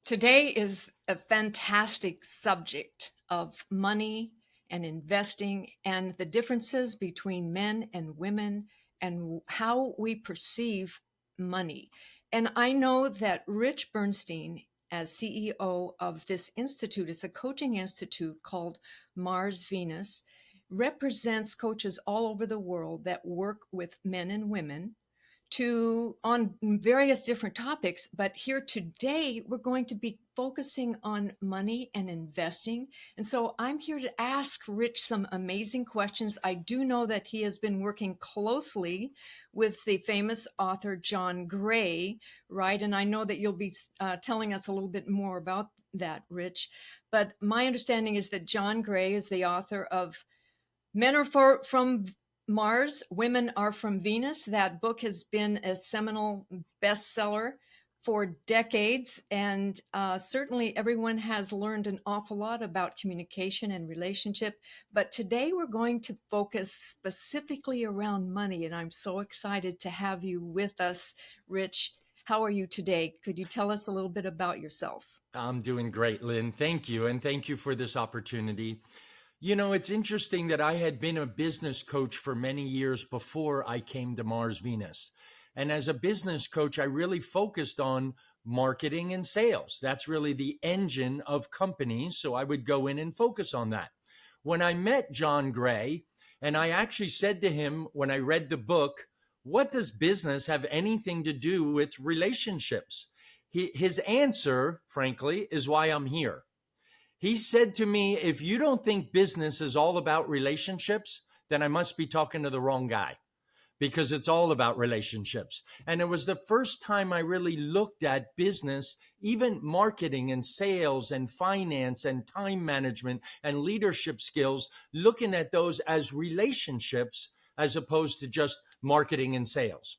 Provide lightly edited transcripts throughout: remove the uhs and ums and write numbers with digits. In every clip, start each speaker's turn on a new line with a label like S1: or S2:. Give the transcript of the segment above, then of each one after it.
S1: Today is a fantastic subject of money and investing and the differences between men and women and how we perceive money. And I know that Rich Bernstein, as CEO of this institute, it's a coaching institute called Mars Venus, represents coaches all over the world that work with men and women to on various different topics, but here today we're going to be focusing on money and investing. And so I'm here to ask Rich some amazing questions. I do know that he has been working closely with the famous author John Gray, right? And I know that you'll be telling us a little bit more about that, Rich. But my understanding is that John Gray is the author of Men Are from Mars, Women Are from Venus. That book has been a seminal bestseller for decades, and certainly everyone has learned an awful lot about communication and relationship. But today we're going to focus specifically around money, and I'm so excited to have you with us, Rich. How are you today? Could you tell us a little bit about yourself?
S2: I'm doing great, Lynn. Thank you. And thank you for this opportunity. You know, it's interesting that I had been a business coach for many years before I came to Mars Venus. And as a business coach, I really focused on marketing and sales. That's really the engine of companies. So I would go in and focus on that. When I met John Gray, and I actually said to him when I read the book, what does business have anything to do with relationships? His answer, frankly, is why I'm here. He said to me, if you don't think business is all about relationships, then I must be talking to the wrong guy because it's all about relationships. And it was the first time I really looked at business, even marketing and sales and finance and time management and leadership skills, looking at those as relationships as opposed to just marketing and sales.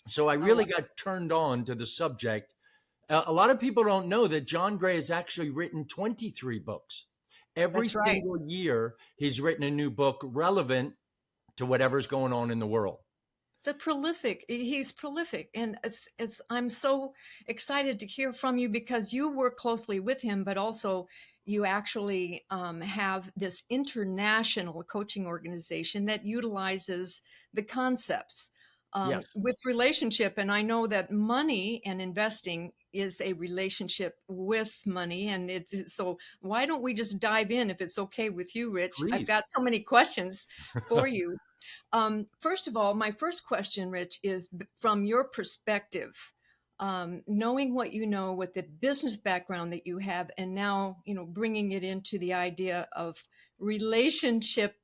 S2: So I
S1: Oh,
S2: really got turned on to the subject. A lot of people don't know that John Gray has actually written 23 books. Every
S1: that's right.
S2: single year, he's written a new book relevant to whatever's going on in the world.
S1: He's prolific. And I'm so excited to hear from you because you work closely with him, but also you actually have this international coaching organization that utilizes the concepts
S2: Yes,
S1: with relationship. And I know that money and investing is a relationship with money. And so why don't we just dive in if it's okay with you, Rich? I've
S2: please.
S1: got so many questions for you. First of all, my first question, Rich, is from your perspective, knowing what you know with the business background that you have, and now, bringing it into the idea of relationship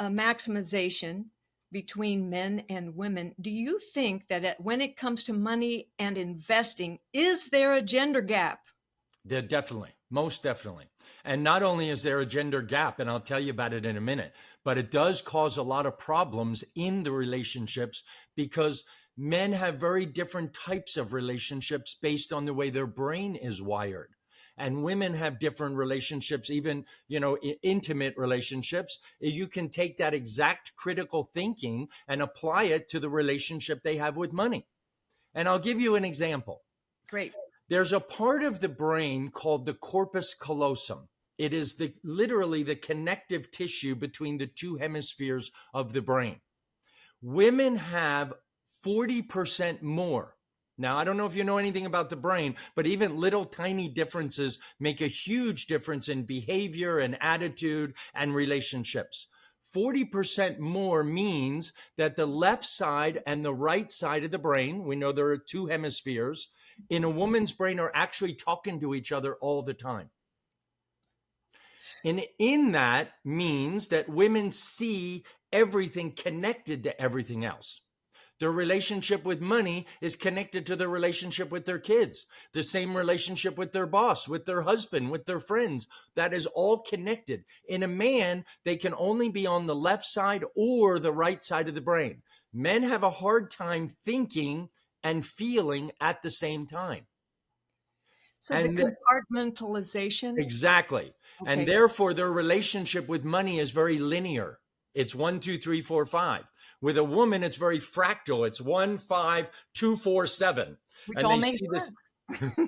S1: maximization between men and women. Do you think that when it comes to money and investing, is there a gender gap?
S2: There definitely, most definitely. And not only is there a gender gap, and I'll tell you about it in a minute, but it does cause a lot of problems in the relationships because men have very different types of relationships based on the way their brain is wired. And women have different relationships, even, intimate relationships. You can take that exact critical thinking and apply it to the relationship they have with money. And I'll give you an example.
S1: Great.
S2: There's a part of the brain called the corpus callosum. It is literally the connective tissue between the two hemispheres of the brain. Women have 40% more. Now, I don't know if you know anything about the brain, but even little tiny differences make a huge difference in behavior and attitude and relationships. 40% more means that the left side and the right side of the brain, we know there are two hemispheres, in a woman's brain are actually talking to each other all the time. And in that means that women see everything connected to everything else. Their relationship with money is connected to their relationship with their kids, the same relationship with their boss, with their husband, with their friends. That is all connected. In a man, they can only be on the left side or the right side of the brain. Men have a hard time thinking and feeling at the same time.
S1: So the
S2: And
S1: compartmentalization.
S2: exactly. And
S1: Okay.
S2: therefore, their relationship with money is very linear. It's 1, 2, 3, 4, 5. With a woman, it's very fractal. It's 1, 5, 2, 4, 7.
S1: Which
S2: And
S1: all
S2: they
S1: makes
S2: see this.
S1: sense.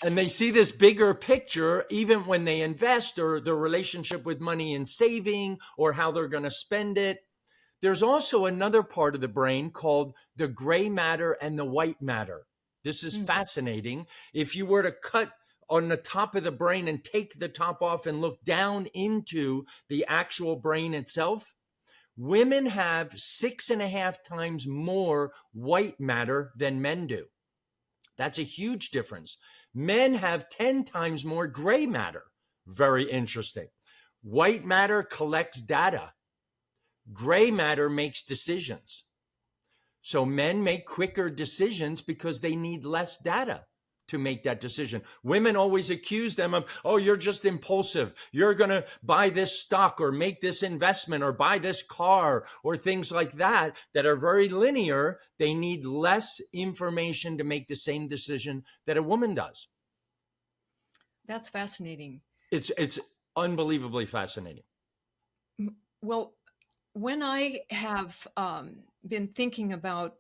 S2: And they see this bigger picture, even when they invest, or their relationship with money and saving, or how they're going to spend it. There's also another part of the brain called the gray matter and the white matter. This is
S1: Mm.
S2: fascinating. If you were to cut on the top of the brain and take the top off and look down into the actual brain itself, women have 6.5 times more white matter than men do. That's a huge difference. Men have 10 times more gray matter. Very interesting. White matter collects data. Gray matter makes decisions. So men make quicker decisions because they need less data to make that decision. Women always accuse them of, oh, you're just impulsive. You're going to buy this stock or make this investment or buy this car or things like that that are very linear. They need less information to make the same decision that a woman does.
S1: That's fascinating.
S2: It's unbelievably fascinating.
S1: Well, when I have been thinking about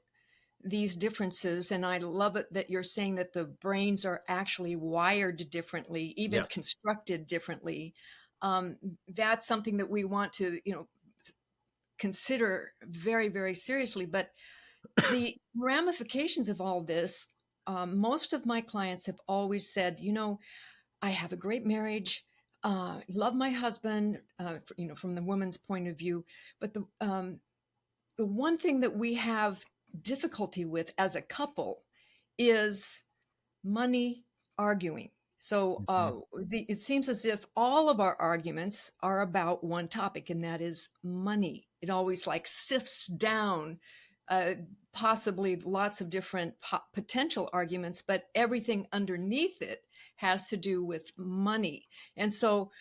S1: these differences, and I love it that you're saying that the brains are actually wired differently, even
S2: Yes.
S1: constructed differently. Um, that's something that we want to, consider very, very seriously. But the ramifications of all this, most of my clients have always said, I have a great marriage. Love my husband, from the woman's point of view. But the one thing that we have difficulty with as a couple is money arguing. So
S2: Mhm.
S1: it seems as if all of our arguments are about one topic, and that is money. It always like sifts down, uh, possibly lots of different potential arguments, but everything underneath it has to do with money. And so,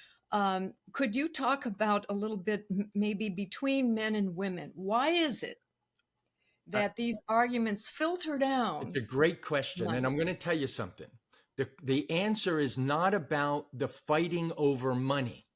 S1: could you talk about a little bit, maybe between men and women? Why is it
S2: Uh,
S1: that these arguments filter
S2: It's
S1: down
S2: a great question. And
S1: money?
S2: I'm going to tell you something. The answer is not about the fighting over money.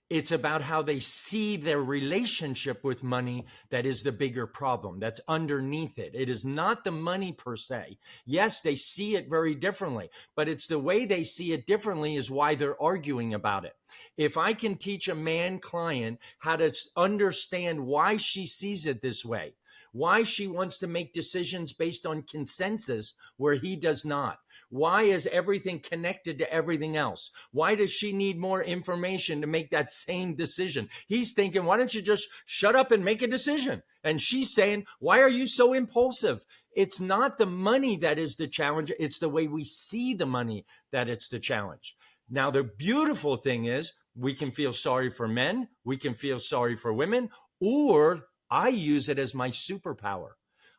S2: It's about how they see their relationship with money that is the bigger problem. That's underneath it. It is not the money per se. Yes, they see it very differently, but it's the way they see it differently is why they're arguing about it. If I can teach a man client how to understand why she sees it this way, why she wants to make decisions based on consensus where he does not. Why is everything connected to everything else? Why does she need more information to make that same decision? He's thinking, why don't you just shut up and make a decision? And she's saying, why are you so impulsive? It's not the money that is the challenge. It's the way we see the money that it's the challenge. Now, the beautiful thing is we can feel sorry for men. We can feel sorry for women, or I use it as my superpower.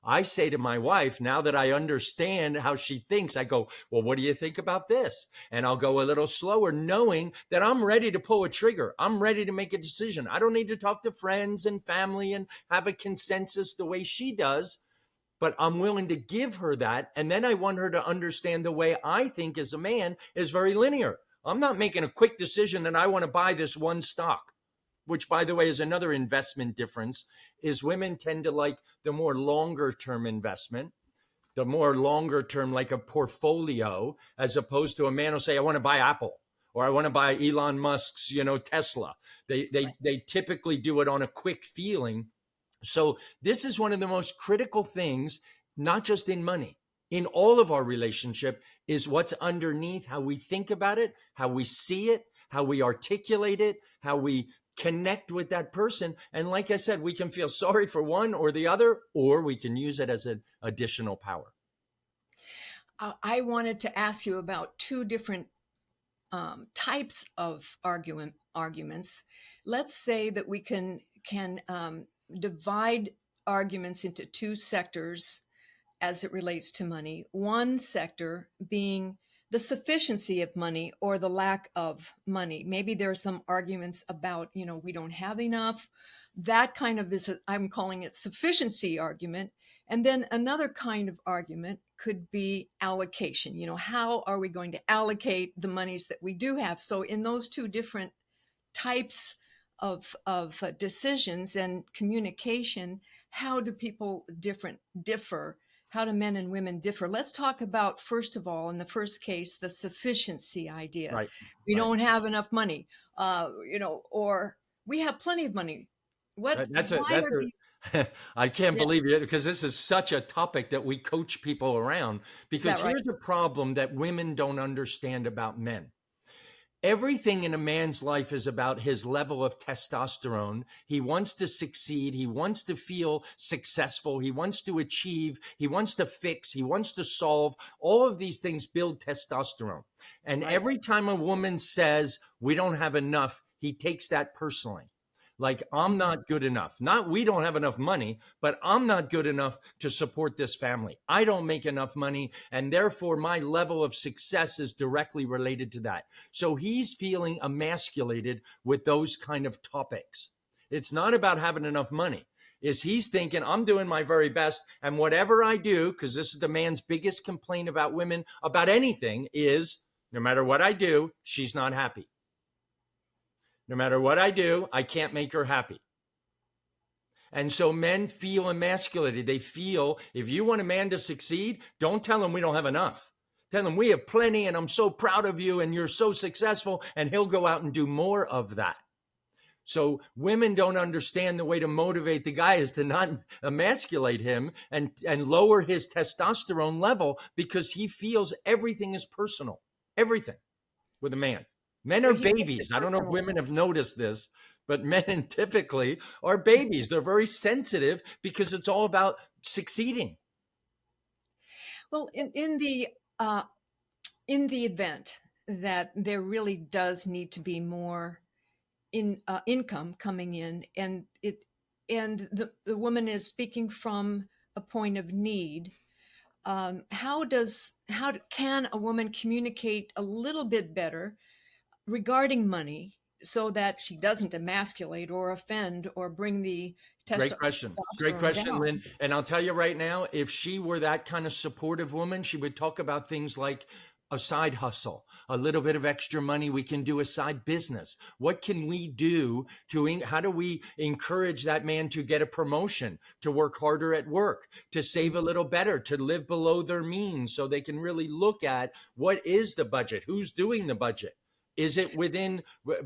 S2: I say to my wife, now that I understand how she thinks, I go, well, what do you think about this? And I'll go a little slower, knowing that I'm ready to pull a trigger. I'm ready to make a decision. I don't need to talk to friends and family and have a consensus the way she does, but I'm willing to give her that. And then I want her to understand the way I think as a man is very linear. I'm not making a quick decision that I want to buy this one stock, which, by the way, is another investment difference, is women tend to like the more longer term investment, the more longer term, like a portfolio, as opposed to a man will say, I want to buy Apple or I want to buy Elon Musk's, Tesla. They typically do it on a quick feeling. So this is one of the most critical things, not just in money, in all of our relationship, is what's underneath, how we think about it, how we see it, how we articulate it, how we connect with that person. And like I said, we can feel sorry for one or the other, or we can use it as an additional power.
S1: I wanted to ask you about two different types of arguments. Let's say that we can divide arguments into two sectors as it relates to money. One sector being the sufficiency of money or the lack of money. Maybe there are some arguments about, we don't have enough. That kind of is, I'm calling it sufficiency argument. And then another kind of argument could be allocation. How are we going to allocate the monies that we do have? So in those two different types of decisions and communication, how do people differ How do men and women differ? Let's talk about, first of all, in the first case, the sufficiency idea.
S2: Right.
S1: We
S2: Right.
S1: don't have enough money, or we have plenty of money. Why
S2: That's
S1: are these?
S2: a I can't
S1: Yeah,
S2: believe it, because this is such a topic that we coach people around,
S1: is that
S2: because
S1: right?
S2: here's a problem that women don't understand about men. Everything in a man's life is about his level of testosterone. He wants to succeed. He wants to feel successful. He wants to achieve. He wants to fix. He wants to solve. All of these things build testosterone. And
S1: Right.
S2: every time a woman says, we don't have enough, he takes that personally. Like, I'm
S1: Mhm.
S2: not good enough. Not we don't have enough money, but I'm not good enough to support this family. I don't make enough money. And therefore, my level of success is directly related to that. So he's feeling emasculated with those kind of topics. It's not about having enough money. Is he's thinking, I'm doing my very best. And whatever I do, because this is the man's biggest complaint about women, about anything, is no matter what I do, she's not happy. No matter what I do, I can't make her happy. And so men feel emasculated. They feel, if you want a man to succeed, don't tell him we don't have enough. Tell him we have plenty and I'm so proud of you and you're so successful, and he'll go out and do more of that. So women don't understand the way to motivate the guy is to not emasculate him and lower his testosterone level, because he feels everything is personal. Everything with a man. Men
S1: So
S2: are
S1: he makes it
S2: babies. I don't know if
S1: personal.
S2: women have noticed this, but men typically are babies. They're very sensitive because it's all about succeeding.
S1: Well, uh, in the event that there really does need to be more income coming in, and the woman is speaking from a point of need, can a woman communicate a little bit better regarding money so that she doesn't emasculate or offend or bring the
S2: Great question. Great
S1: testosterone
S2: question,
S1: down?
S2: Lynn. And I'll tell you right now, if she were that kind of supportive woman, she would talk about things like a side hustle, a little bit of extra money. We can do a side business. What can we do how do we encourage that man to get a promotion, to work harder at work, to save a little better, to live below their means, so they can really look at what is the budget? Who's doing the budget? Is it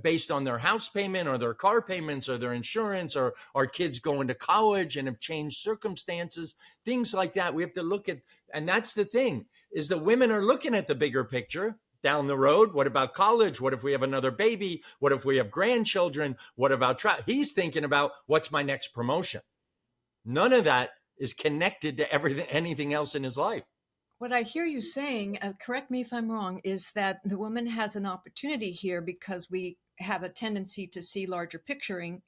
S2: based on their house payment or their car payments or their insurance, or are kids going to college and have changed circumstances? Things like that. We have to look at, and that's the thing, is the women are looking at the bigger picture down the road. What about college? What if we have another baby? What if we have grandchildren? What about he's thinking about, what's my next promotion? None of that is connected to anything else in his life.
S1: What I hear you saying, correct me if I'm wrong, is that the woman has an opportunity here, because we have a tendency to see larger picturing,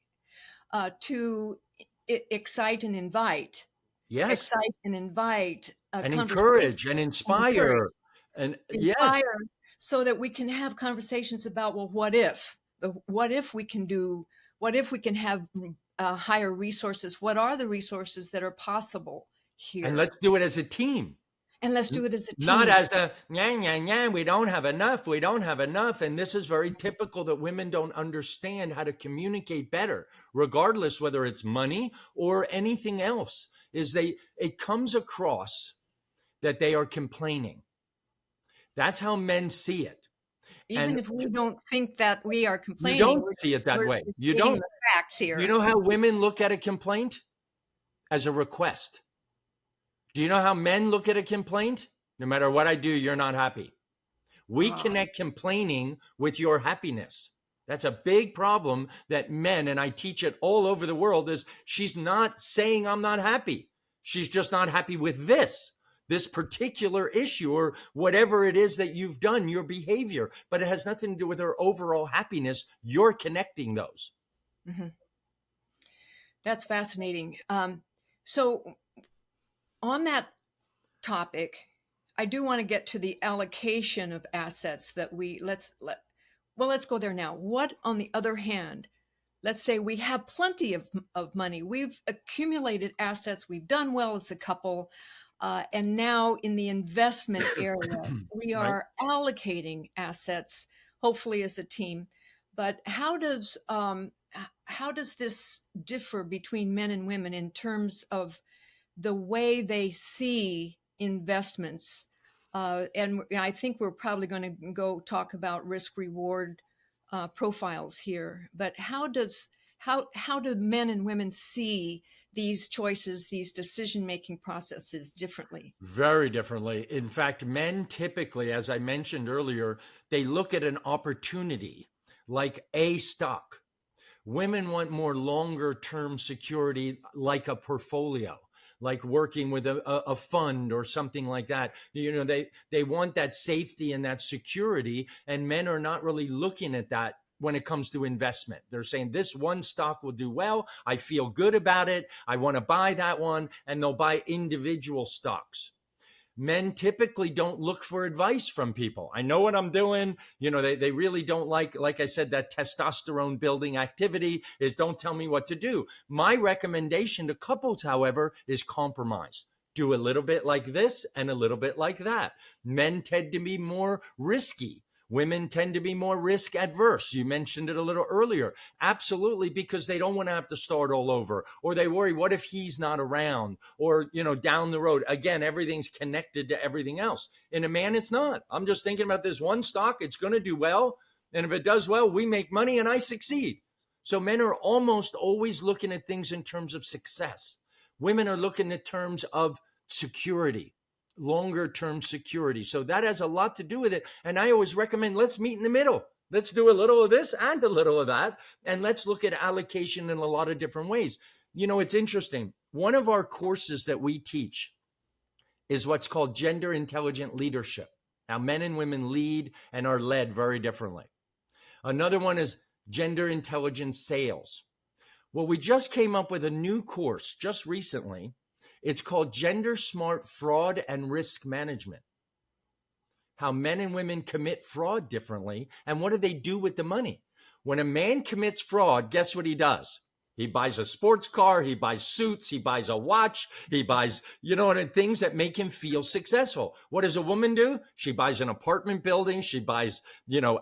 S1: to excite and invite,
S2: Yes.
S1: a
S2: And
S1: conversation,
S2: encourage and
S1: and encourage,
S2: inspire. And yes.
S1: inspire, so that we can have conversations about, well, what if? What if we can do? What if we can have higher resources? What are the resources that are possible
S2: And
S1: here?
S2: let's do it as a team.
S1: And let's do it as a
S2: Not
S1: team.
S2: as a we don't have enough, we don't have enough. And this is very typical, that women don't understand how to communicate better, regardless whether it's money or anything else. It comes across that they are complaining. That's how men see it.
S1: Even
S2: And
S1: if we don't think that we are
S2: you
S1: complaining,
S2: don't see it that
S1: we're
S2: way.
S1: just
S2: You
S1: stating
S2: don't.
S1: the facts
S2: You
S1: here.
S2: know how women look at a complaint? As a request. Do you know how men look at a complaint? No matter what I do, you're not happy. We
S1: Ah,
S2: connect complaining with your happiness. That's a big problem that men, and I teach it all over the world, is she's not saying I'm not happy. She's just not happy with this particular issue, or whatever it is that you've done, your behavior, but it has nothing to do with her overall happiness. You're connecting those.
S1: mhm. That's fascinating. So on that topic, I do want to get to the allocation of assets that let's go there now. What, on the other hand, let's say we have plenty of money. We've accumulated assets. We've done well as a couple. And now in the investment area, we
S2: Right?
S1: are allocating assets, hopefully as a team. But how does this differ between men and women in terms of the way they see investments. And I think we're probably going to go talk about risk reward profiles here. But how do men and women see these choices, these decision making processes differently?
S2: Very differently. In fact, men typically, as I mentioned earlier, they look at an opportunity like a stock. Women want more longer term security, like a portfolio, like working with a fund or something like that. They want that safety and that security, and men are not really looking at that when it comes to investment. They're saying this one stock will do well. I feel good about it. I want to buy that one, and they'll buy individual stocks. Men typically don't look for advice from people. I know what I'm doing. They really don't like I said, that testosterone building activity is don't tell me what to do. My recommendation to couples, however, is compromise. Do a little bit like this and a little bit like that. Men tend to be more risky. Women tend to be more risk adverse. You mentioned it a little earlier. Absolutely, because they don't want to have to start all over, or they worry, what if he's not around, or, down the road. Again, everything's connected to everything else. In a man, it's not. I'm just thinking about this one stock. It's going to do well. And if it does well, we make money and I succeed. So men are almost always looking at things in terms of success. Women are looking at terms of security, longer term security. So that has a lot to do with it. And I always recommend, let's meet in the middle. Let's do a little of this and a little of that. And let's look at allocation in a lot of different ways. It's interesting. One of our courses that we teach is what's called gender intelligent leadership. How men and women lead and are led very differently. Another one is gender intelligent sales. Well, we just came up with a new course just recently. It's called Gender Smart Fraud and Risk Management. How men and women commit fraud differently, and what do they do with the money? When a man commits fraud, guess what he does? He buys a sports car, he buys suits, he buys a watch, he buys, things that make him feel successful. What does a woman do? She buys an apartment building, she buys,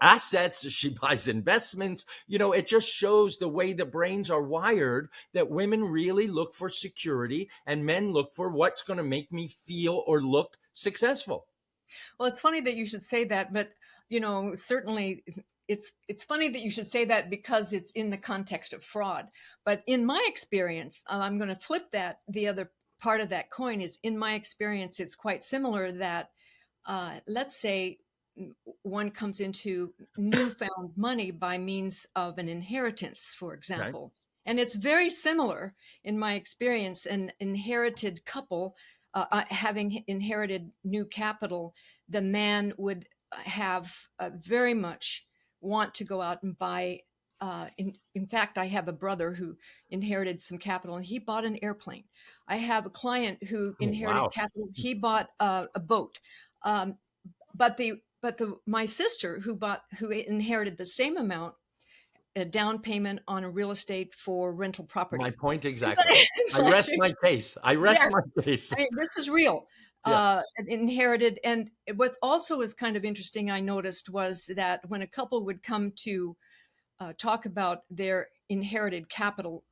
S2: assets, she buys investments. It just shows the way the brains are wired, that women really look for security and men look for what's going to make me feel or look successful.
S1: Well, it's funny that you should say that, but certainly it's funny that you should say that because it's in the context of fraud. But in my experience, I'm going to flip that. The other part of that coin is, in my experience, it's quite similar that let's say one comes into newfound money by means of an inheritance, for example. Okay. And it's very similar in my experience. An inherited couple having inherited new capital, the man would have very much want to go out and buy. In fact, I have a brother who inherited some capital and he bought an airplane. I have a client who inherited capital. He bought a boat. But my sister who inherited the same amount, a down payment on a real estate for rental property.
S2: My point exactly. I rest my case. Yes. My case.
S1: I mean, this is real. Yeah. Inherited. And what also is kind of interesting, I noticed, was that when a couple would come to talk about their inherited capital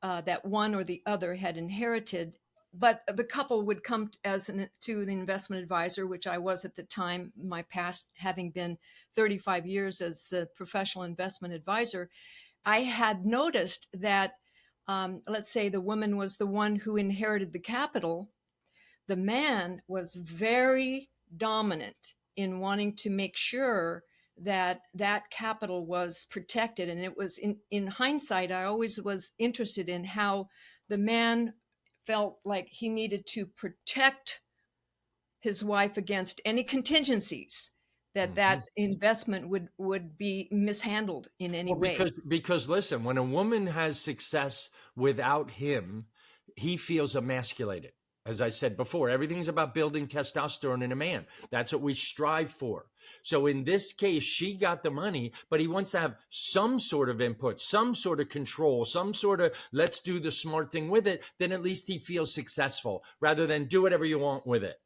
S1: that one or the other had inherited, but the couple would come to the investment advisor, which I was at the time, my past having been 35 years as a professional investment advisor. I had noticed that, let's say the woman was the one who inherited the capital. The man was very dominant in wanting to make sure that that capital was protected. And it was in hindsight, I always was interested in how the man felt like he needed to protect his wife against any contingencies that that investment would be mishandled in any way.
S2: Because listen, when a woman has success without him, he feels emasculated. As I said before, everything's about building testosterone in a man. That's what we strive for. So in this case, she got the money, but he wants to have some sort of input, some sort of control, some sort of let's do the smart thing with it. Then at least he feels successful rather than do whatever you want with it.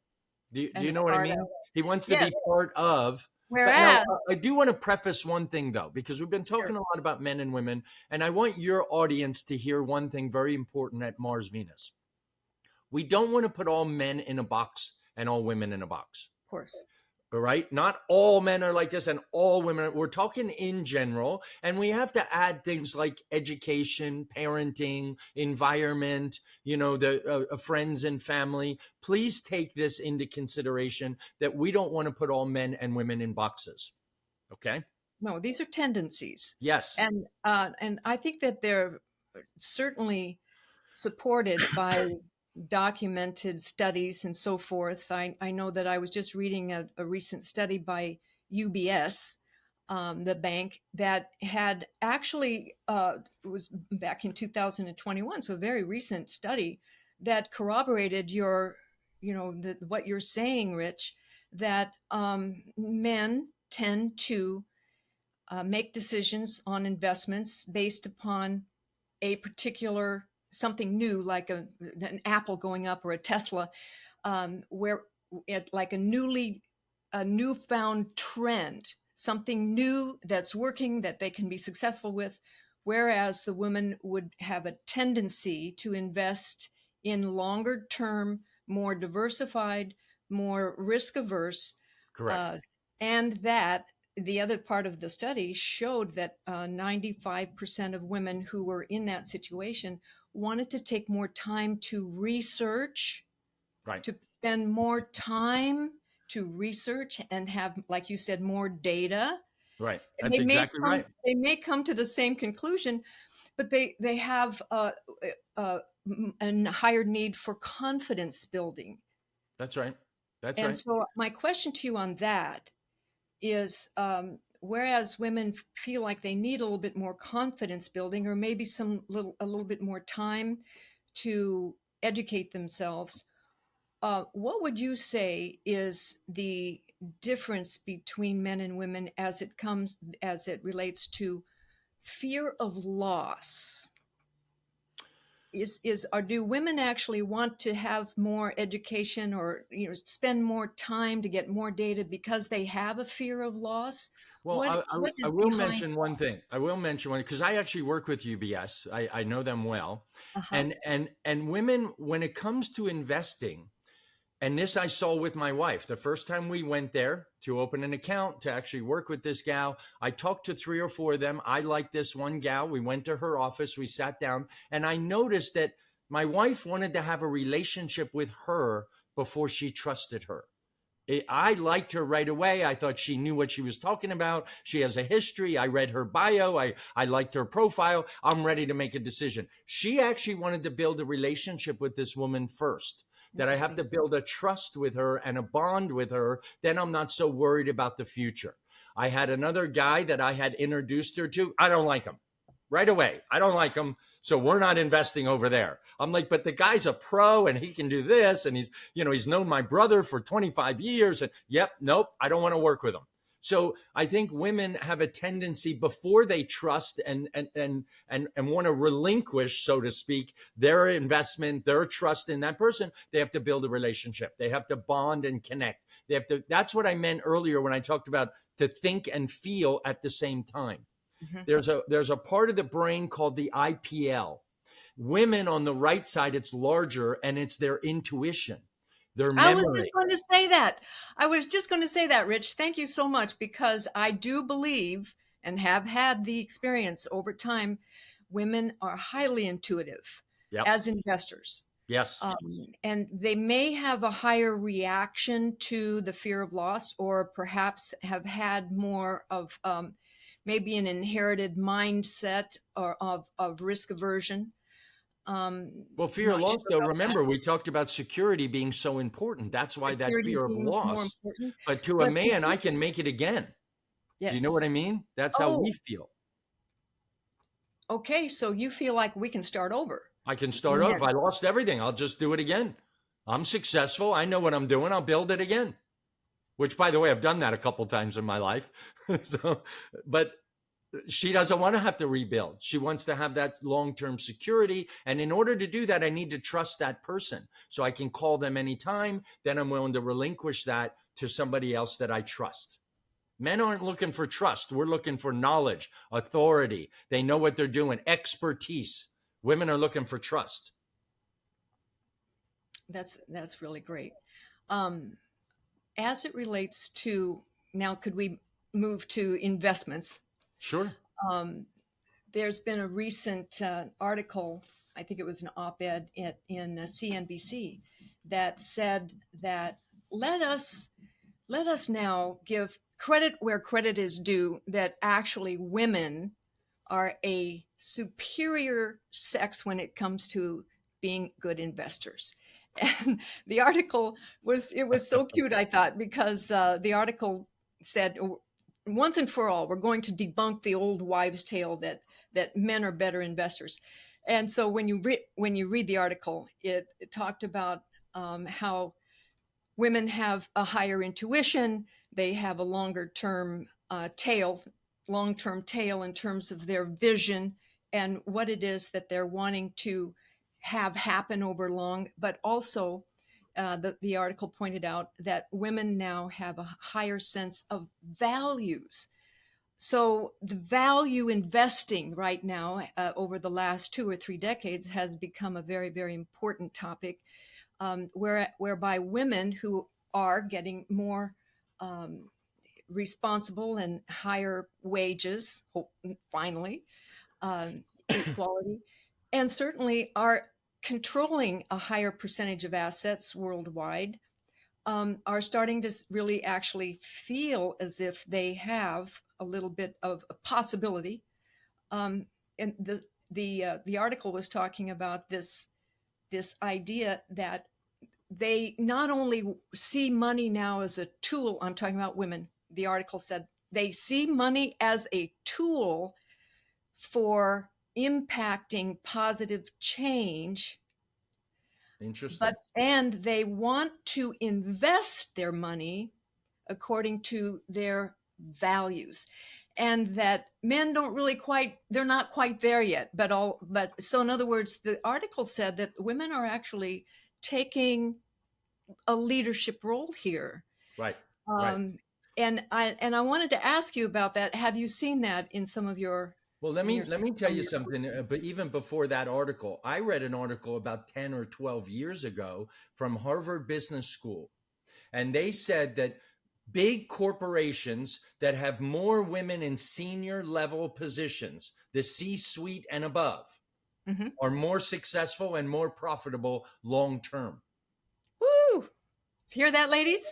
S2: Do you know what I mean? He wants to be part of.
S1: Whereas,
S2: I do want to preface one thing, though, because we've been talking a lot about men and women, and I want your audience to hear one thing very important at Mars Venus. We don't want to put all men in a box and all women in a box.
S1: Of course.
S2: All right. Not all men are like this and all women. We're talking in general. And we have to add things like education, parenting, environment, the friends and family. Please take this into consideration that we don't want to put all men and women in boxes. Okay.
S1: No, these are tendencies.
S2: Yes.
S1: And I think that they're certainly supported by documented studies and so forth. I know that I was just reading a recent study by UBS, the bank, that had actually, it was back in 2021, so a very recent study that corroborated what you're saying, Rich, that men tend to make decisions on investments based upon a particular something new, like an Apple going up or a Tesla, where like a newfound trend, something new that's working that they can be successful with, whereas the woman would have a tendency to invest in longer term, more diversified, more risk averse,
S2: Correct.
S1: and that the other part of the study showed that 95% of women who were in that situation wanted to take more time to research,
S2: Right.
S1: to spend more time to research and have, like you said, more data.
S2: Right.
S1: And
S2: That's exactly right.
S1: they may come to the same conclusion, but they have a higher need for confidence building.
S2: That's right. That's
S1: And
S2: right.
S1: so my question to you on that is, whereas women feel like they need a little bit more confidence building, or maybe a little bit more time to educate themselves, what would you say is the difference between men and women as it relates to fear of loss? Or do women actually want to have more education, or spend more time to get more data because they have a fear of loss?
S2: Well,
S1: What
S2: I
S1: is
S2: will
S1: behind
S2: mention one thing. I will mention one because I actually work with UBS. I know them well,
S1: uh-huh.
S2: and women, when it comes to investing, and this I saw with my wife. The first time we went there to open an account to actually work with this gal, I talked to 3 or 4 of them. I liked this one gal. We went to her office. We sat down, and I noticed that my wife wanted to have a relationship with her before she trusted her. I liked her right away. I thought she knew what she was talking about. She has a history. I read her bio. I liked her profile. I'm ready to make a decision. She actually wanted to build a relationship with this woman first, that I have to build a trust with her and a bond with her. Then I'm not so worried about the future. I had another guy that I had introduced her to. I don't like him right away. I don't like him. So we're not investing over there. I'm like, but the guy's a pro and he can do this. And he's known my brother for 25 years. And nope, I don't want to work with him. So I think women have a tendency, before they trust and want to relinquish, so to speak, their investment, their trust in that person, they have to build a relationship. They have to bond and connect. That's what I meant earlier when I talked about to think and feel at the same time.
S1: Mm-hmm.
S2: There's a part of the brain called the IPL. Women, on the right side, it's larger, and it's their intuition, their
S1: I was just
S2: memory.
S1: going to say that. I was just going to say that, Rich. Thank you so much, because I do believe, and have had the experience over time, women are highly intuitive
S2: Yep.
S1: as investors.
S2: Yes.
S1: And they may have a higher reaction to the fear of loss, or perhaps have had more of maybe an inherited mindset or of risk aversion.
S2: Well, fear of
S1: Not
S2: loss,
S1: sure
S2: though,
S1: about that.
S2: remember, we talked about security being so important. That's why that
S1: Security
S2: fear of
S1: being more
S2: loss.
S1: important.
S2: But to a
S1: But
S2: man, I can make it again. Do you know what
S1: yes.
S2: I mean? That's how we
S1: Oh,
S2: feel.
S1: okay. So you feel like we can start over.
S2: I can start over. If
S1: Men.
S2: I lost everything, I'll just do it again. I'm successful. I know what I'm doing. I'll build it again. Which, by the way, I've done that a couple times in my life. But she doesn't want to have to rebuild. She wants to have that long-term security. And in order to do that, I need to trust that person. So I can call them anytime. Then I'm willing to relinquish that to somebody else that I trust. Men aren't looking for trust. We're looking for knowledge, authority. They know what they're doing, expertise. Women are looking for trust.
S1: That's really great. Um, as it relates to now, could we move to investments?
S2: Sure.
S1: Um, there's been a recent article, I think it was an op-ed in CNBC, that said that let us let us now give credit where credit is due, that actually women are a superior sex when it comes to being good investors. And the article was so cute, I thought, because the article said, once and for all, we're going to debunk the old wives' tale that men are better investors. And so when you read the article, it talked about how women have a higher intuition, they have a longer term tail, long term tail in terms of their vision and what it is that they're wanting to have happen over long. But also, the article pointed out that women now have a higher sense of values. So the value investing right now, over the last 2 or 3 decades, has become a very, very important topic, whereby women who are getting more um, responsible and higher wages, finally, equality, and certainly are controlling a higher percentage of assets worldwide, are starting to really actually feel as if they have a little bit of a possibility. And the article was talking about this idea that they not only see money now as a tool. I'm talking about women. The article said they see money as a tool for impacting positive change,
S2: Interesting.
S1: and they want to invest their money according to their values, and that men don't really quite, they're not quite there yet. But so in other words, the article said that women are actually taking a leadership role here.
S2: Right. Right.
S1: Um, and I wanted to ask you about that. Have you seen that in some of your
S2: Well,
S1: in your
S2: let me tell
S1: some of
S2: you
S1: your
S2: something. But even before that article, I read an article about 10 or 12 years ago from Harvard Business School, and they said that big corporations that have more women in senior level positions, the C-suite and above,
S1: Mhm.
S2: are more successful and more profitable long term.
S1: Woo! Hear that, ladies?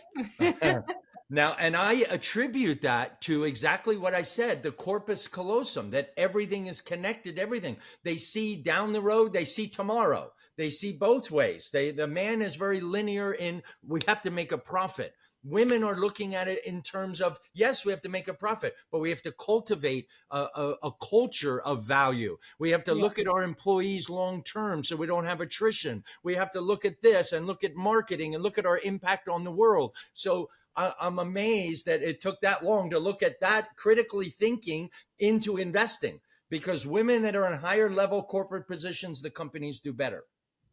S2: Now, and I attribute that to exactly what I said, the corpus callosum, that everything is connected, everything. They see down the road, they see tomorrow. They see both ways. The man is very linear in, we have to make a profit. Women are looking at it in terms of, yes, we have to make a profit, but we have to cultivate a culture of value. We have to
S1: Yeah.
S2: look at our employees long term so we don't have attrition. We have to look at this and look at marketing and look at our impact on the world. So I'm amazed that it took that long to look at that critically thinking into investing, because women that are in higher level corporate positions, the companies do better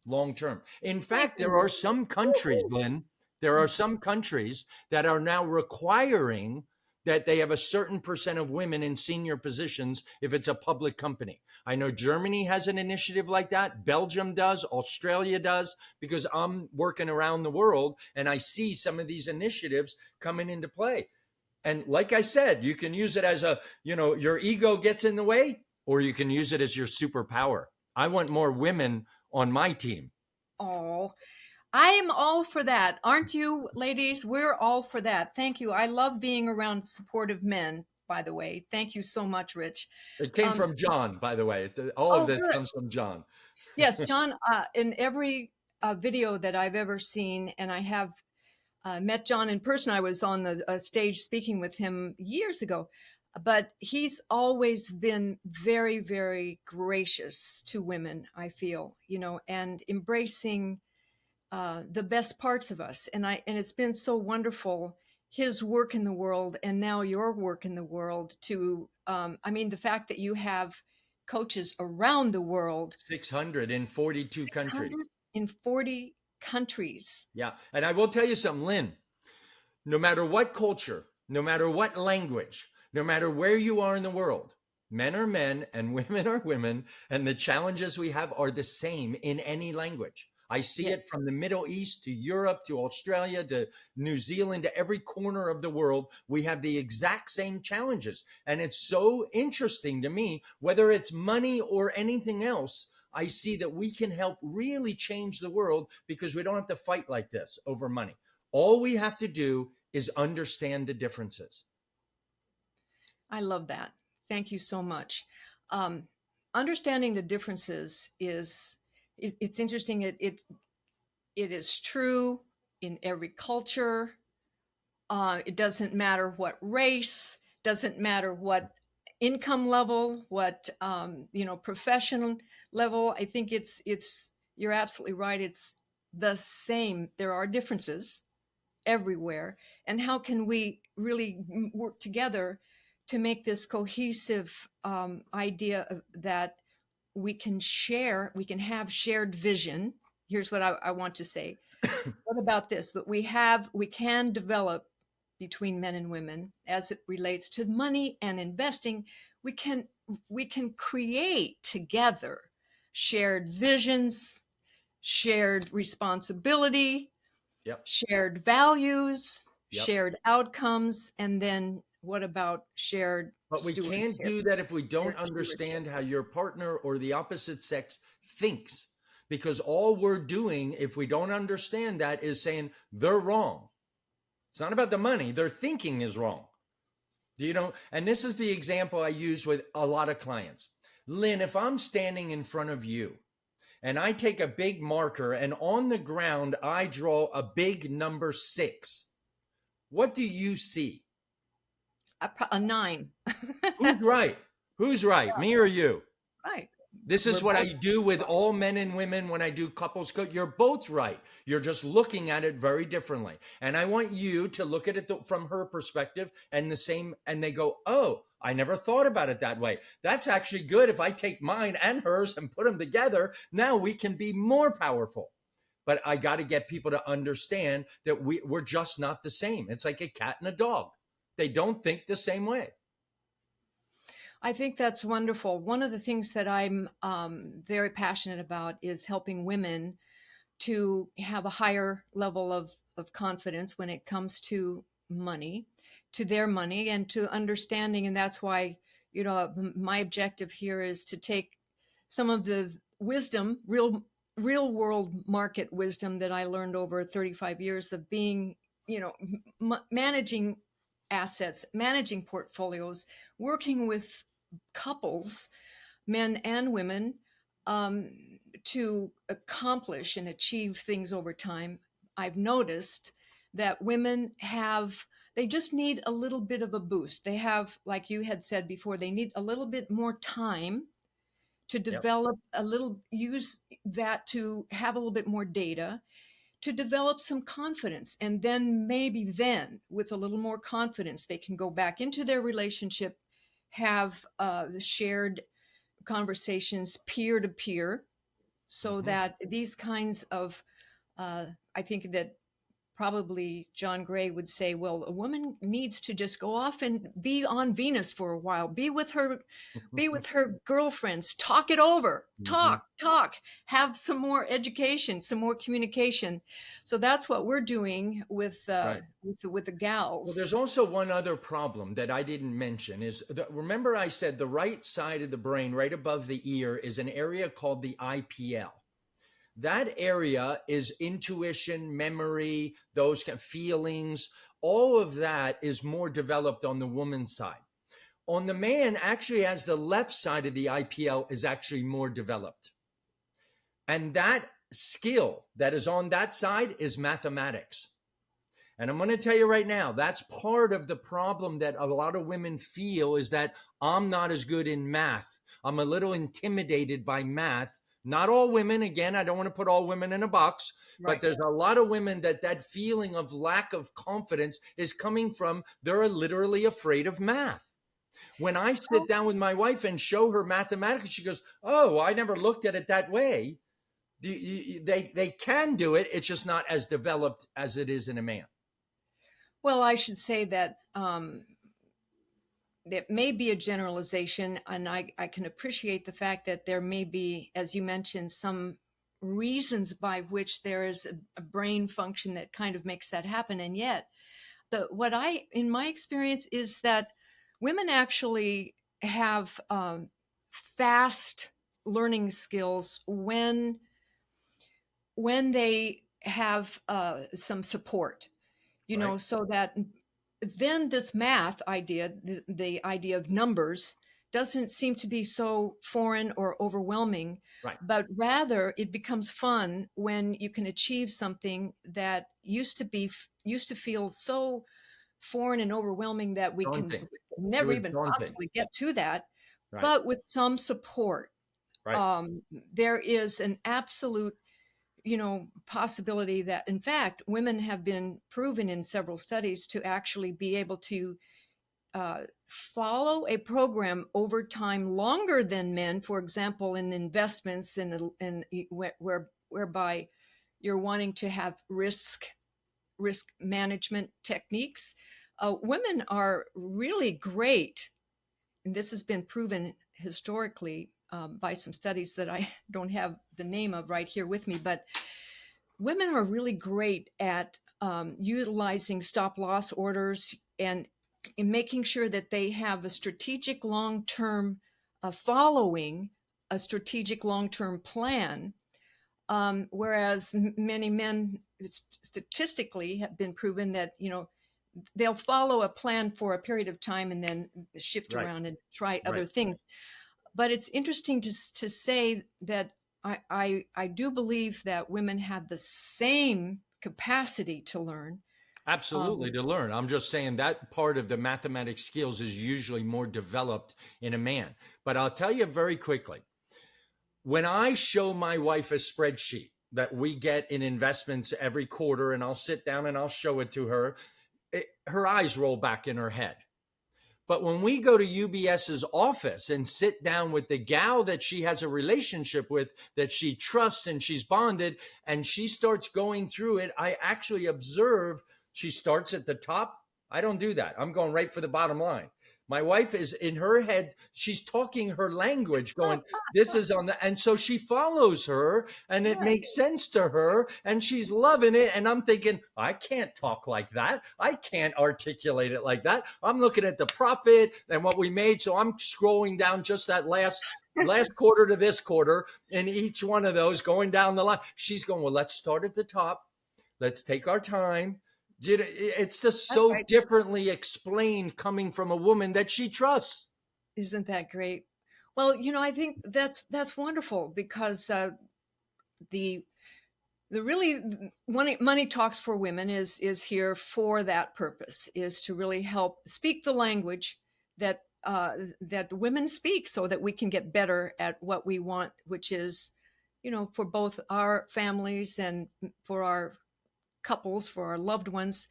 S2: long term. In
S1: Thank
S2: fact, there
S1: you.
S2: are some countries, Lynn, there are some countries that are now requiring that they have a certain percent of women in senior positions if it's a public company. I know Germany has an initiative like that. Belgium does. Australia does, because I'm working around the world and I see some of these initiatives coming into play. And like I said, you can use it as a, your ego gets in the way, or you can use it as your superpower. I want more women on my team.
S1: Oh, I am all for that. Aren't you, ladies? We're all for that. Thank you. I love being around supportive men, by the way. Thank you so much, Rich.
S2: It came
S1: Um,
S2: from John, by the way. All of
S1: oh,
S2: this
S1: good.
S2: comes from John.
S1: Yes, John, in every video that I've ever seen, and I have met John in person. I was on the stage speaking with him years ago, but he's always been very, very gracious to women, I feel, and embracing the best parts of us. And it's been so wonderful, his work in the world and now your work in the world, to, I mean, the fact that you have coaches around the world,
S2: 600 in 42 countries.
S1: 600 in 40 countries.
S2: Yeah. And I will tell you something, Lynn, no matter what culture, no matter what language, no matter where you are in the world, men are men and women are women. And the challenges we have are the same in any language. I see
S1: Yes.
S2: it from the Middle East to Europe to Australia to New Zealand to every corner of the world. We have the exact same challenges. And it's so interesting to me, whether it's money or anything else, I see that we can help really change the world because we don't have to fight like this over money. All we have to do is understand the differences.
S1: I love that. Thank you so much. Um, Understanding the differences is it's interesting. It is true in every culture. It doesn't matter what race, doesn't matter what income level, what professional level. I think it's you're absolutely right. It's the same. There are differences everywhere, and how can we really work together to make this cohesive idea that we can have shared vision. Here's what I want to say. What about this? That we can develop between men and women as it relates to money and investing. We can we can create together shared visions, shared responsibility,
S2: Yep.
S1: shared values,
S2: Yep.
S1: shared outcomes, and then what about shared
S2: But we can't
S1: stewardship?
S2: do that if we don't
S1: Shared stewardship.
S2: understand how your partner or the opposite sex thinks. Because all we're doing, if we don't understand that, is saying they're wrong. It's not about the money, their thinking is wrong. Do you know? And this is the example I use with a lot of clients. Lynn, if I'm standing in front of you and I take a big marker and on the ground I draw a big number 6, what do you see?
S1: A nine.
S2: Who's right? Who's right? Me or you?
S1: Right.
S2: This
S1: We're
S2: is what
S1: both
S2: I do with all men and women when I do couples coach. You're both right. You're just looking at it very differently. And I want you to look at it from her perspective and the same. And they go, oh, I never thought about it that way. That's actually good. If I take mine and hers and put them together, now we can be more powerful. But I got to get people to understand that we're just not the same. It's like a cat and a dog. They don't think the same way.
S1: I think that's wonderful. One of the things that I'm very passionate about is helping women to have a higher level of confidence when it comes to money, to their money, and to understanding. And that's why, my objective here is to take some of the wisdom, real world market wisdom that I learned over 35 years of being, managing assets, managing portfolios, working with couples, men and women, um, to accomplish and achieve things over time. I've noticed that women they just need a little bit of a boost. They have, like you had said before, they need a little bit more time to
S2: Yep.
S1: develop use that to have a little bit more data, to develop some confidence. And then, with a little more confidence, they can go back into their relationship, have shared conversations peer to peer, so
S2: Mm-hmm.
S1: that these kinds of, I think that probably John Gray would say, well, a woman needs to just go off and be on Venus for a while, be with her girlfriends, talk it over,
S2: Mm-hmm.
S1: talk, have some more education, some more communication. So that's what we're doing with
S2: Right.
S1: with the
S2: Well,
S1: gals.
S2: there's also one other problem that I didn't mention is remember I said the right side of the brain, right above the ear, is an area called the IPL. That area is intuition, memory, those kind of feelings. All of that is more developed on the woman's side. On the man, actually, as the left side of the IPL is actually more developed. And that skill that is on that side is mathematics. And I'm going to tell you right now, that's part of the problem that a lot of women feel is that I'm not as good in math. I'm a little intimidated by math. Not all women, again, I don't want to put all women in a box, but
S1: Right.
S2: there's a lot of women that feeling of lack of confidence is coming from they're literally afraid of math. When I sit down with my wife and show her mathematics, she goes, "Oh, I never looked at it that way." They can do it. It's just not as developed as it is in a man.
S1: Well, I should say that it may be a generalization, and I can appreciate the fact that there may be, as you mentioned, some reasons by which there is a brain function that kind of makes that happen. And yet, in my experience, is that women actually have fast learning skills when they have some support,
S2: Right.
S1: so that then this math idea, the idea of numbers, doesn't seem to be so foreign or overwhelming,
S2: Right.
S1: but rather it becomes fun when you can achieve something that used to feel so foreign and overwhelming that we can
S2: Daunting. It
S1: never
S2: was
S1: even
S2: daunting.
S1: possibly get to that.
S2: Right.
S1: But with some support,
S2: Right.
S1: there is an absolute possibility that, in fact, women have been proven in several studies to actually be able to follow a program over time longer than men. For example, in investments, whereby you're wanting to have risk management techniques. Women are really great, and this has been proven historically by some studies that I don't have the name of right here with me, but women are really great at utilizing stop loss orders and in making sure that they have a strategic long-term following a strategic long-term plan, whereas many men statistically have been proven that they'll follow a plan for a period of time and then shift
S2: Right.
S1: around and try
S2: Right.
S1: other things. But it's interesting to say that I do believe that women have the same capacity to learn.
S2: Absolutely,
S1: Um,
S2: to learn. I'm just saying that part of the mathematic skills is usually more developed in a man. But I'll tell you very quickly, when I show my wife a spreadsheet that we get in investments every quarter, and I'll sit down and I'll show it to her, her eyes roll back in her head. But when we go to UBS's office and sit down with the gal that she has a relationship with, that she trusts and she's bonded, and she starts going through it, I actually observe she starts at the top. I don't do that. I'm going right for the bottom line. My wife is in her head, she's talking her language, going, this is on the, and so she follows her and it
S1: yeah,
S2: makes sense to her and she's loving it. And I'm thinking, I can't talk like that. I can't articulate it like that. I'm looking at the profit and what we made. So I'm scrolling down just that last quarter to this quarter, and each one of those going down the line. She's going, well, let's start at the top. Let's take our time. It's just
S1: that's
S2: so
S1: right.
S2: differently explained coming from a woman that she trusts.
S1: Isn't that great? Well, I think that's wonderful because the the really money talks for women is here for that purpose, is to really help speak the language that that women speak, so that we can get better at what we want, which is for both our families and for our couples, for our loved ones,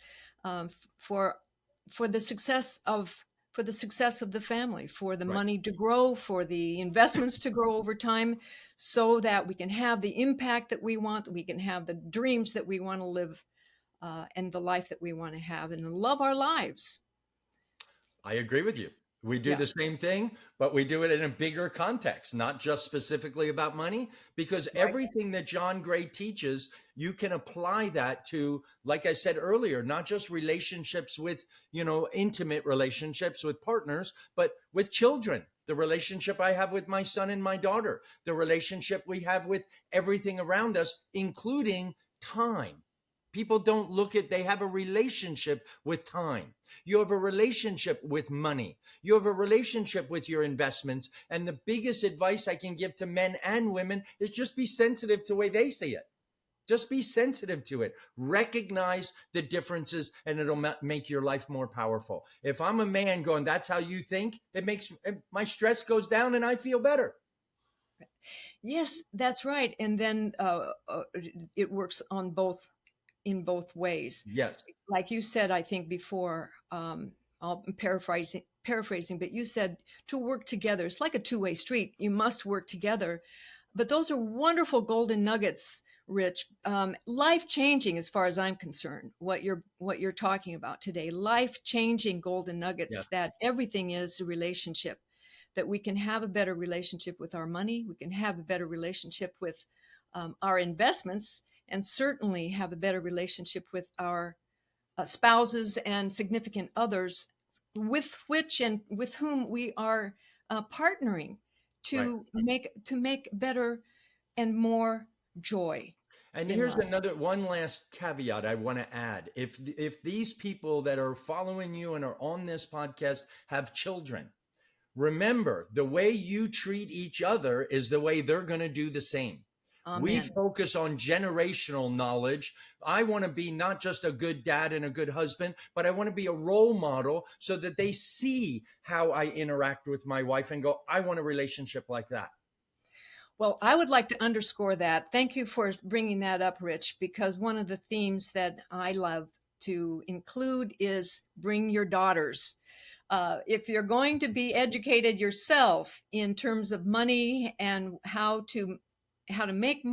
S1: for for the success of the family, for the
S2: Right.
S1: money to grow, for the investments to grow over time, so that we can have the impact that we want, we can have the dreams that we want to live, and the life that we want to have, and love our lives.
S2: I agree with you. We do
S1: Yeah,
S2: the same thing, but we do it in a bigger context, not just specifically about money, because
S1: right.
S2: everything that John Gray teaches, you can apply that to, like I said earlier, not just relationships with, intimate relationships with partners, but with children. The relationship I have with my son and my daughter, the relationship we have with everything around us, including time. People don't look at, they have a relationship with time. You have a relationship with money. You have a relationship with your investments. And the biggest advice I can give to men and women is just be sensitive to the way they see it. Just be sensitive to it. Recognize the differences, and it'll make your life more powerful. If I'm a man going, that's how you think, it makes my stress goes down and I feel better.
S1: Yes, that's right. And then it works on both in both ways.
S2: Yes.
S1: Like you said, I think before, I'll paraphrasing, but you said to work together. It's like a two-way street. You must work together. But those are wonderful golden nuggets, Rich. Life changing, as far as I'm concerned. What you're talking about today, life changing golden nuggets.
S2: Yes.
S1: That everything is a relationship. That we can have a better relationship with our money. We can have a better relationship with our investments, and certainly have a better relationship with our spouses and significant others, with which and with whom we are partnering
S2: Right.
S1: to make better and more joy
S2: And
S1: in
S2: here's
S1: life.
S2: another one last caveat I want to add. If these people that are following you and are on this podcast have children, remember the way you treat each other is the way they're going to do the same. We
S1: Amen.
S2: focus on generational knowledge. I want to be not just a good dad and a good husband, but I want to be a role model so that they see how I interact with my wife and go, I want a relationship like that.
S1: Well, I would like to underscore that. Thank you for bringing that up, Rich, because one of the themes that I love to include is bring your daughters. If you're going to be educated yourself in terms of money and how to make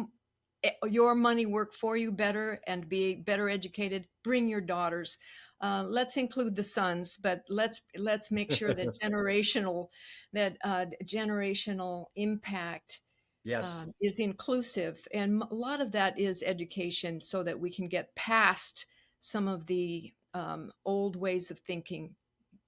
S1: your money work for you better and be better educated, bring your daughters. Let's include the sons, but let's make sure that generational impact
S2: Yes.
S1: is inclusive, and a lot of that is education, so that we can get past some of the old ways of thinking.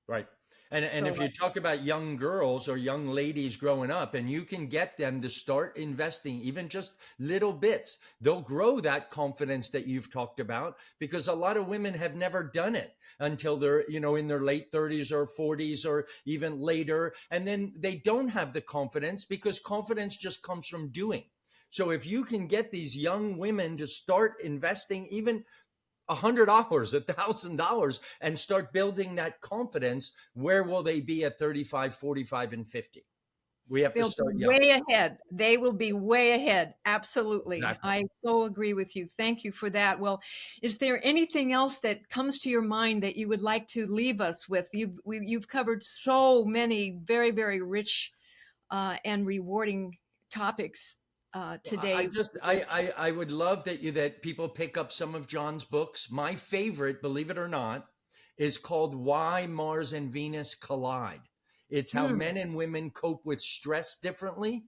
S2: Right. And
S1: So,
S2: if you talk about young girls or young ladies growing up and you can get them to start investing even just little bits, they'll grow that confidence that you've talked about, because a lot of women have never done it until they're, in their late 30s or 40s or even later. And then they don't have the confidence because confidence just comes from doing. So if you can get these young women to start investing even $100, $1,000, and start building that confidence, where will they be at 35, 45, and 50? We have to
S1: they'll be
S2: start young.
S1: way ahead. They will be way ahead. Absolutely.
S2: Exactly.
S1: I so agree with you. Thank you for that. Well, is there anything else that comes to your mind that you would like to leave us with? You've covered so many very, very rich and rewarding topics
S2: I
S1: today.
S2: just I would love that people pick up some of John's books. My favorite, believe it or not, is called Why Mars and Venus Collide. It's how
S1: Hmm.
S2: men and women cope with stress differently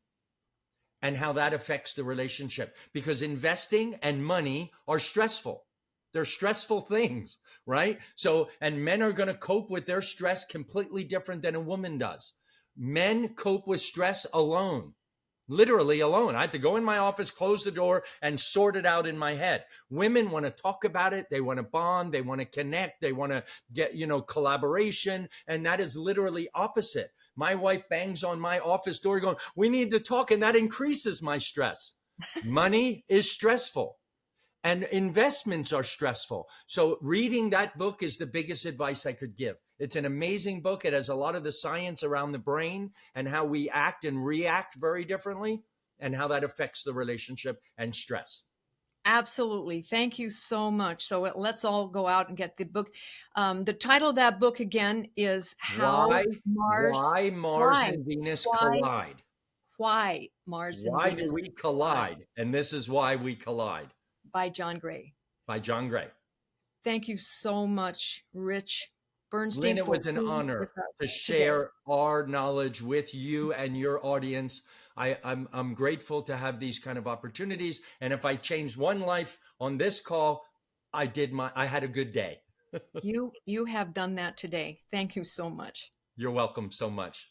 S2: and how that affects the relationship, because investing and money are stressful. They're stressful things, right? So, and men are going to cope with their stress completely different than a woman does. Men cope with stress alone, literally alone. I have to go in my office, close the door, and sort it out in my head. Women want to talk about it. They want to bond. They want to connect. They want to get, collaboration. And that is literally opposite. My wife bangs on my office door going, we need to talk. And that increases my stress. Money is stressful. And investments are stressful. So reading that book is the biggest advice I could give. It's an amazing book. It has a lot of the science around the brain and how we act and react very differently and how that affects the relationship and stress.
S1: Absolutely. Thank you so much. So let's all go out and get the book. The title of that book again is How
S2: Why,
S1: Mars,
S2: why Mars
S1: Why,
S2: and Venus
S1: Why,
S2: collide?
S1: Why Mars and
S2: Why do
S1: Venus
S2: we
S1: Collide
S2: collide? And this is why we collide,
S1: by John Gray.
S2: by John Gray.
S1: Thank you so much, Rich
S2: Lynn,
S1: Bernstein,
S2: it
S1: for
S2: was an
S1: being with
S2: honor to
S1: us today.
S2: share our knowledge with you and your audience. I'm grateful to have these kind of opportunities. And if I changed one life on this call, I had a good day.
S1: You have done that today. Thank you so much.
S2: You're welcome so much.